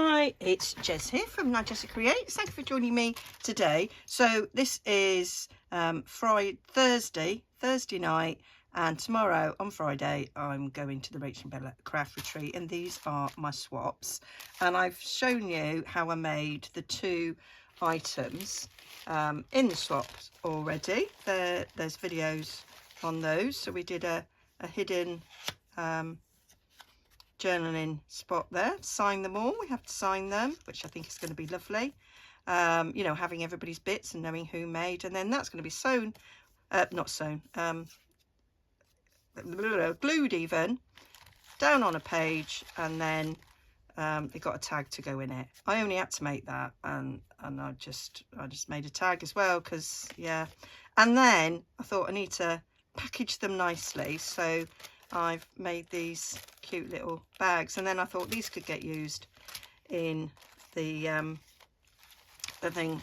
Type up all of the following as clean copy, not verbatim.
Hi, it's Jez here from Nigezza Creates. Thank you for joining me today. So this is Thursday night, and tomorrow on Friday I'm going to the Rachel and Bella craft retreat, and these are my swaps. And I've shown you how I made the two items in the swaps already. There's videos on those. So we did a hidden journaling spot there. Sign them all. We have to sign them, which I think is going to be lovely. You know, having everybody's bits and knowing who made, and then that's going to be sewn, not sewn, glued even down on a page, and then they got a tag to go in it. I only had to make that, and I just made a tag as well, because yeah. And then I thought I need to package them nicely, so I've made these cute little bags, and then I thought these could get used in the thing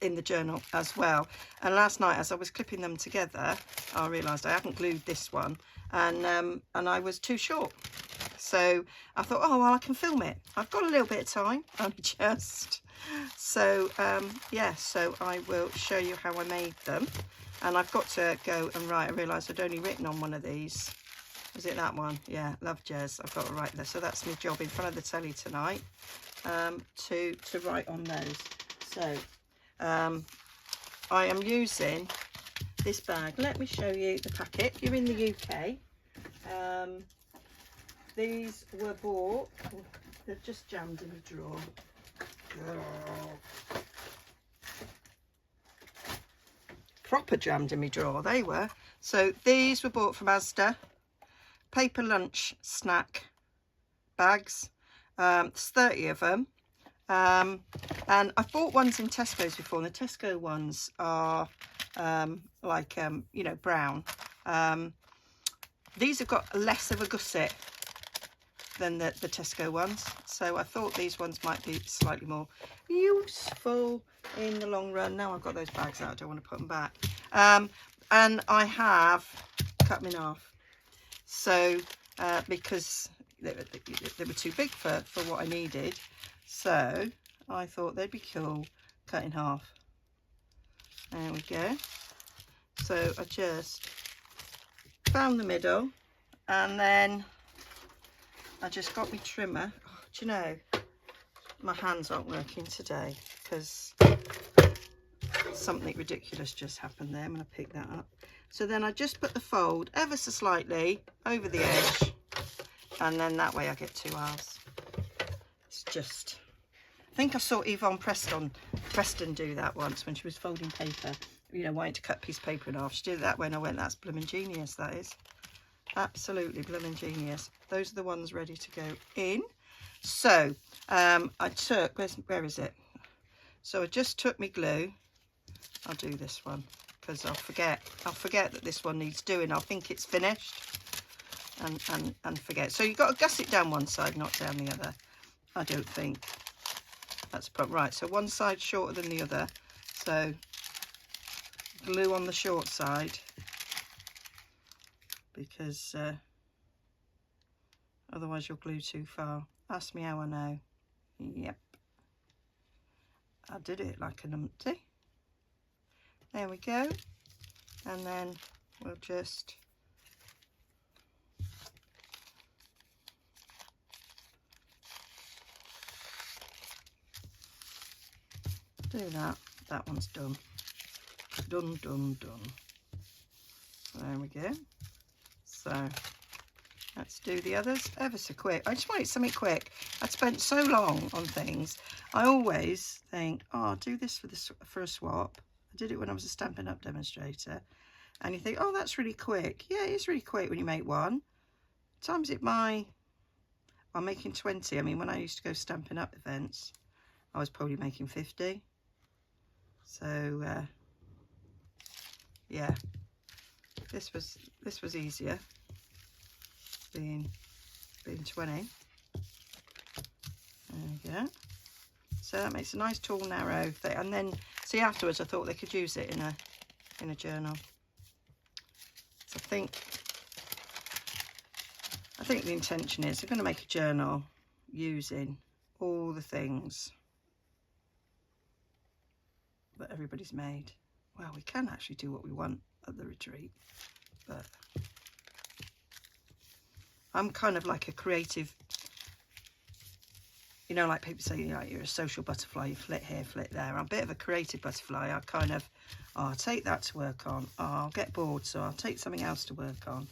in the journal as well. And last night, as I was clipping them together, I realised I hadn't glued this one, and I was too short. So I thought, oh well, I can film it. I've got a little bit of time, only just. So yeah, so I will show you how I made them. And I've got to go and write. I realised I'd only written on one of these. Was it that one? Yeah, love Jez. I've got to write there. So that's my job in front of the telly tonight, to write on those. So I am using this bag. Let me show you the packet. If you're in the UK, these were bought. Oh, they've just jammed in a drawer. Oh. Proper jammed in my drawer, they were. So these were bought from Asda. Paper lunch snack bags. There's 30 of them. And I've bought ones in Tesco's before, and the Tesco ones are you know, brown. These have got less of a gusset than the Tesco ones, so I thought these ones might be slightly more useful in the long run. Now I've got those bags out, I don't want to put them back. And I have cut them in half, so because they were too big for what I needed, so I thought they'd be cool cut in half. There we go. So I just found the middle, and then I just got my trimmer. Oh, do you know, my hands aren't working today because something ridiculous just happened there. I'm going to pick that up. So then I just put the fold ever so slightly over the edge, and then that way I get two halves. It's just, I think I saw Yvonne Preston do that once when she was folding paper, you know, wanting to cut a piece of paper in half. She did that when I went, that's blooming genius, that is. Absolutely blooming genius. Those are the ones ready to go in. So I took, where is it? So I just took my glue. I'll do this one because I'll forget that this one needs doing. I'll think it's finished and forget. So you've got to gusset down one side, not down the other. I don't think that's probably right. So one side shorter than the other, so glue on the short side, because otherwise you'll glue too far. Ask me how I know. Yep, I did it like a numpty. There we go. And then we'll just do that. That one's done. Done. There we go. So let's do the others ever so quick. I just wanted something quick. I'd spent so long on things. I always think, oh, I'll do this for a swap. I did it when I was a Stampin' Up demonstrator. And you think, oh, that's really quick. Yeah, it is really quick when you make one. Times it by, I'm making 20. I mean, when I used to go Stampin' Up events, I was probably making 50. So, yeah, this was easier, being 20. There we go. So that makes a nice tall narrow thing. And then see, afterwards I thought they could use it in a journal. So I think the intention is I'm going to make a journal using all the things that everybody's made. Well, we can actually do what we want at the retreat, but I'm kind of like a creative, you know, like people say, you know, you're a social butterfly, you flit here, flit there. I'm a bit of a creative butterfly. I kind of, oh, I'll take that to work on. Oh, I'll get bored, so I'll take something else to work on.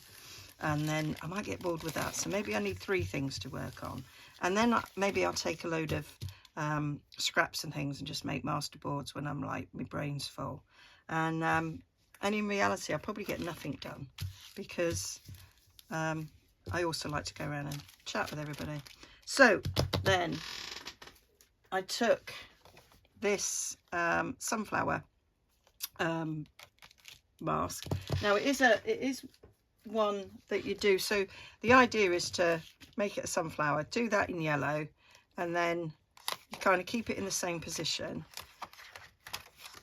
And then I might get bored with that. So maybe I need 3 things to work on. And then maybe I'll take a load of scraps and things and just make master boards when I'm like, my brain's full. And in reality, I'll probably get nothing done because I also like to go around and chat with everybody. So then I took this sunflower mask. Now it is one that you do, so the idea is to make it a sunflower, do that in yellow, and then you kind of keep it in the same position,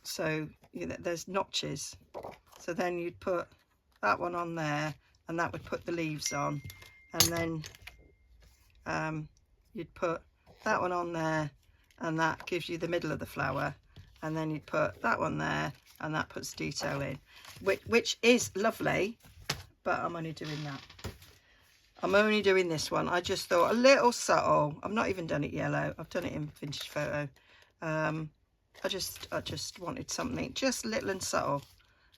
so you know, there's notches, so then you'd put that one on there and that would put the leaves on, and then you'd put that one on there and that gives you the middle of the flower, and then you'd put that one there and that puts detail in, which is lovely. But I'm only doing that. I'm only doing this one. I just thought a little subtle. I've not even done it yellow. I've done it in vintage photo. I just wanted something just little and subtle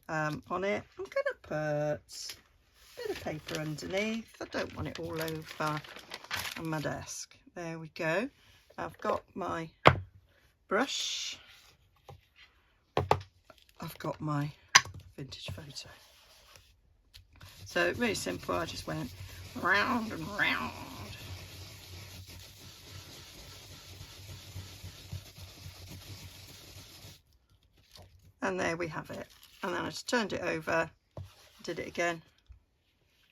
on it. I'm gonna put a bit of paper underneath. I don't want it all over on my desk. There we go. I've got my brush. I've got my vintage photo. So really simple, I just went round and round. And there we have it. And then I just turned it over, did it again.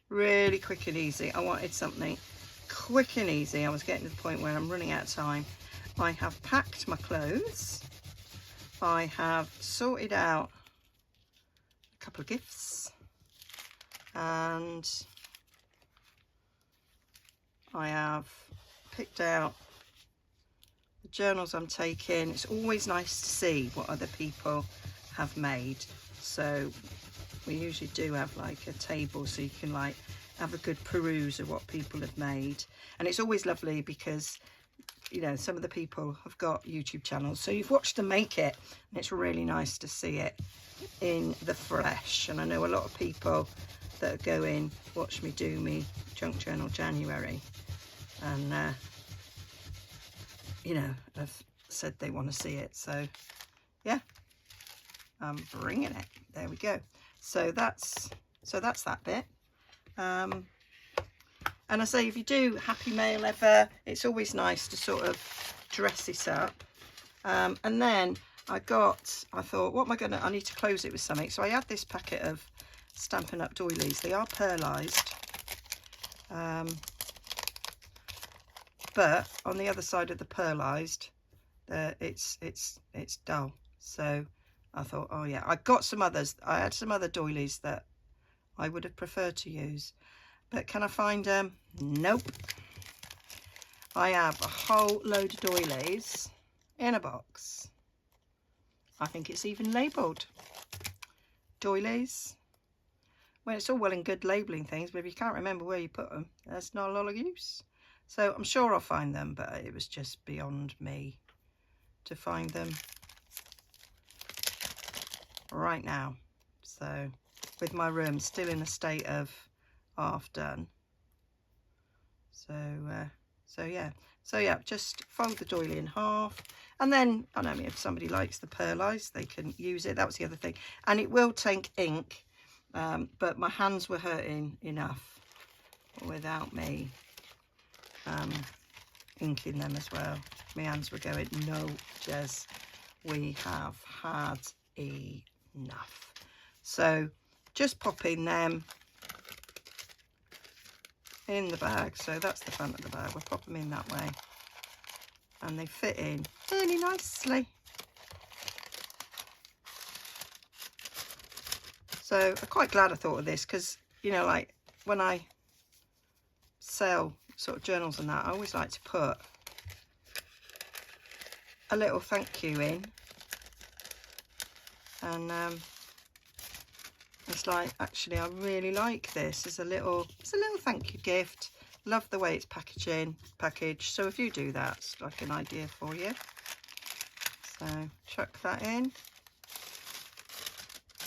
Really quick and easy. I wanted something quick and easy. I was getting to the point where I'm running out of time. I have packed my clothes. I have sorted out a couple of gifts. And I have picked out the journals I'm taking. It's always nice to see what other people have made, so we usually do have like a table so you can like have a good peruse of what people have made. And it's always lovely because, you know, some of the people have got YouTube channels, so you've watched them make it, and it's really nice to see it in the flesh. And I know a lot of people that are going, watch me do me junk journal January, and you know, have said they want to see it. So yeah, I'm bringing it. There we go. So that's that bit. And I say, if you do happy mail ever, it's always nice to sort of dress it up. And then I thought, what am I gonna, I need to close it with something. So I had this packet of Stampin' Up! Doilies. They are pearlised, but on the other side of the pearlised, it's dull. So I thought, oh yeah, I got some others. I had some other doilies that I would have preferred to use, but can I find them? Nope. I have a whole load of doilies in a box. I think it's even labelled doilies. Well, it's all well and good labelling things, but if you can't remember where you put them, that's not a lot of use. So I'm sure I'll find them, but it was just beyond me to find them right now. So with my room still in a state of half done. So yeah, just fold the doily in half, and then I don't know if somebody likes the pearlised, they can use it. That was the other thing, and it will take ink. But my hands were hurting enough without me inking them as well. My hands were going, no, Jez, we have had enough. So just popping them in the bag. So that's the front of the bag. We'll pop them in that way, and they fit in really nicely. So I'm quite glad I thought of this, because, you know, like when I sell sort of journals and that, I always like to put a little thank you in, and it's like, actually I really like this. It's a little thank you gift. Love the way it's packaged. So if you do that, it's like an idea for you. So chuck that in.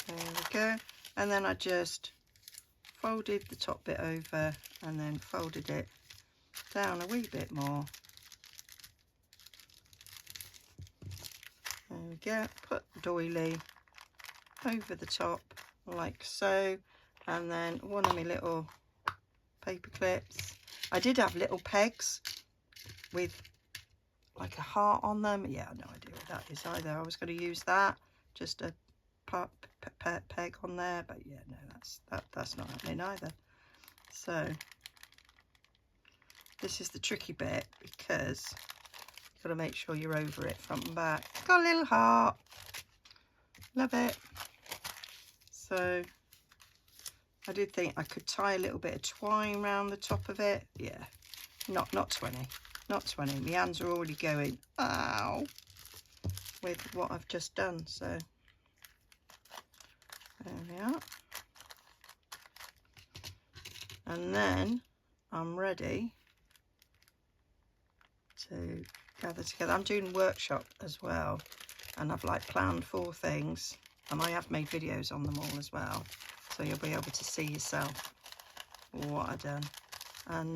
There we go. And then I just folded the top bit over and then folded it down a wee bit more. There we go. Put Doily over the top like so, and then one of my little paper clips. I did have little pegs with like a heart on them. Yeah, no idea what that is either. I was going to use that, just a peg on there, but yeah, no, that's not happening either. So this is the tricky bit, because you've got to make sure you're over it front and back. It's got a little heart. Love it. So I did think I could tie a little bit of twine around the top of it. Yeah, not 20. Not 20. My hands are already going, ow, with what I've just done. So there we are. And then I'm ready to gather together. I'm doing workshop as well, and I've like planned 4 things, and I have made videos on them all as well, so you'll be able to see yourself what I've done. And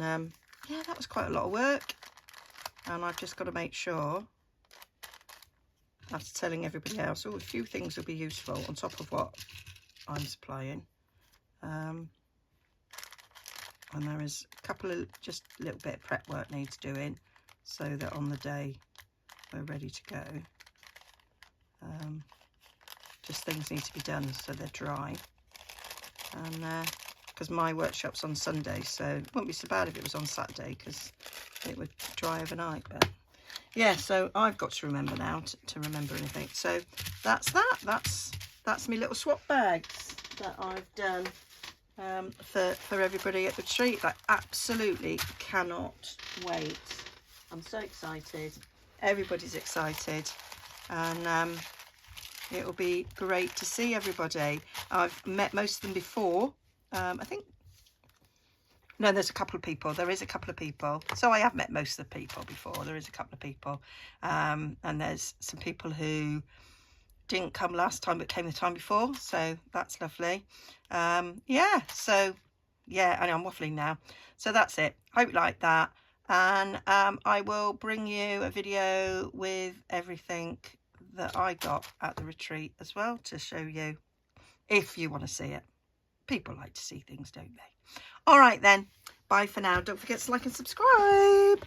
yeah, that was quite a lot of work, and I've just got to make sure, after telling everybody else, a few things will be useful on top of what I'm supplying. And there is a couple of just a little bit of prep work needs doing, so that on the day we're ready to go. Just things need to be done so they're dry, and because my workshop's on Sunday, so it wouldn't be so bad if it was on Saturday, because it would dry overnight. But yeah, so I've got to remember now to remember anything. So that's that's my little swap bags that I've done for everybody at the retreat. I absolutely cannot wait. I'm so excited. Everybody's excited, and it'll be great to see everybody. I've met most of them before. I think, no, there's a couple of people. There is a couple of people. So I have met most of the people before. There is a couple of people. And there's some people who didn't come last time but came the time before. So that's lovely. Yeah, so yeah, and I'm waffling now. So that's it. Hope you like that. And I will bring you a video with everything that I got at the retreat as well, to show you, if you want to see it. People like to see things, don't they? All right then, bye for now. Don't forget to like and subscribe.